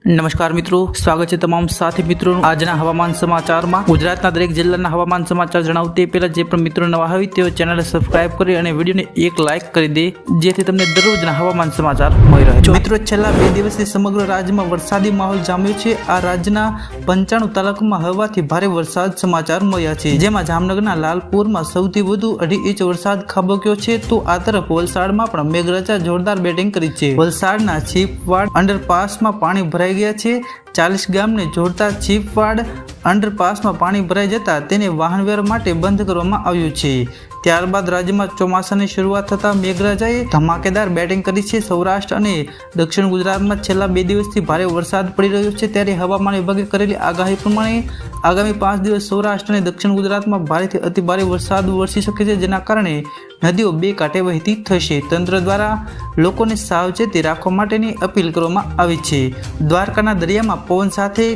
નમસ્કાર મિત્રો, સ્વાગત છે તમામ સાથી મિત્રોનું આજના હવામાન સમાચારમાં। ગુજરાતના દરેક જિલ્લાના હવામાન સમાચાર જણાવું તે પહેલા જે પણ મિત્રો નવા હોય તેઓ ચેનલને સબસ્ક્રાઇબ કરી અને વિડીયોને એક લાઇક કરી દે, જેથી તમને દરરોજના હવામાન સમાચાર મળી રહે। મિત્રો, છેલ્લા 2 દિવસથી સમગ્ર રાજ્યમાં વરસાદી માહોલ જામ્યો છે। આ રાજ્યના 95 તાલુકામાં હળવાથી ભારે વરસાદ સમાચાર મળ્યા છે, જેમાં જામનગરના લાલપુરમાં સૌથી વધુ 2.5 ઇંચ વરસાદ ખાબક્યો છે, તો આ તરફ વલસાડમાં પણ મેઘરાજા જોરદાર બેટિંગ કરી છે। વલસાડના છીપવાડ અંડરપાસમાં પાણી ભરાઈ ગયા છે। 40 ગામને જોડતા છીપવાડ અંડરપાસમાં પાણી ભરાઈ જતા તેને વાહન વ્યવહાર માટે બંધ કરવામાં આવ્યું છે। ત્યારબાદ રાજ્યમાં ચોમાસાની શરૂઆત થતાં મેઘરાજાએ ધમાકેદાર બેટિંગ કરી છે। સૌરાષ્ટ્ર અને દક્ષિણ ગુજરાતમાં છેલ્લા 2 દિવસથી ભારે વરસાદ પડી રહ્યો છે, ત્યારે હવામાન વિભાગે કરેલી આગાહી પ્રમાણે આગામી 5 દિવસ સૌરાષ્ટ્ર અને દક્ષિણ ગુજરાતમાં ભારેથી અતિભારે વરસાદ વરસી શકે છે, જેના કારણે નદીઓ 2 કાંઠે વહેતી થશે। તંત્ર દ્વારા લોકોને સાવચેતી રાખવા માટેની અપીલ કરવામાં આવી છે। દ્વારકાના દરિયામાં પવન સાથે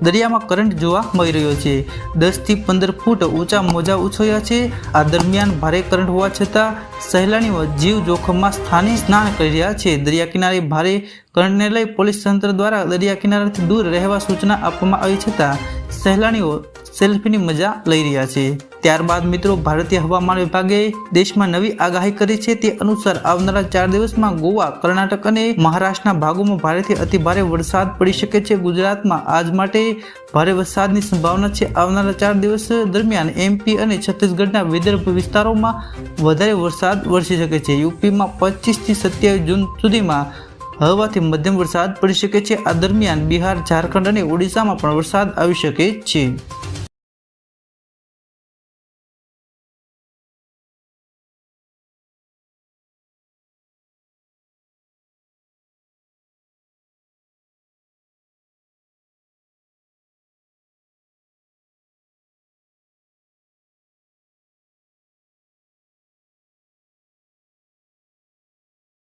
દરિયામાં કરંટ જોવા મળી રહ્યો છે। 10 થી 15 ફૂટ ઊંચા મોજા ઉછળ્યા છે। આ દરમિયાન ભારે કરંટ હોવા છતાં સહેલાણીઓ જીવ જોખમમાં સ્થાને સ્નાન કરી રહ્યા છે। દરિયા કિનારે ભારે કરંટને લઈ પોલીસ તંત્ર દ્વારા દરિયા કિનારાથી દૂર રહેવા સૂચના આપવામાં આવી છતાં સહેલાણીઓ સેલ્ફીની મજા લઈ રહ્યા છે। ત્યારબાદ મિત્રો, ભારતીય હવામાન વિભાગે દેશમાં નવી આગાહી કરી છે। તે અનુસાર આવનારા 4 દિવસમાં ગોવા, કર્ણાટક અને મહારાષ્ટ્રના ભાગોમાં ભારેથી અતિભારે વરસાદ પડી શકે છે। ગુજરાતમાં આજ માટે ભારે વરસાદની સંભાવના છે। આવનારા 4 દિવસ દરમિયાન એમપી અને છત્તીસગઢના વિદર્ભ વિસ્તારોમાં વધારે વરસાદ વરસી શકે છે। યુપીમાં 25 થી 27 જૂન સુધીમાં હળવાથી મધ્યમ વરસાદ પડી શકે છે। આ દરમિયાન બિહાર, ઝારખંડ અને ઓડિશામાં પણ વરસાદ આવી શકે છે।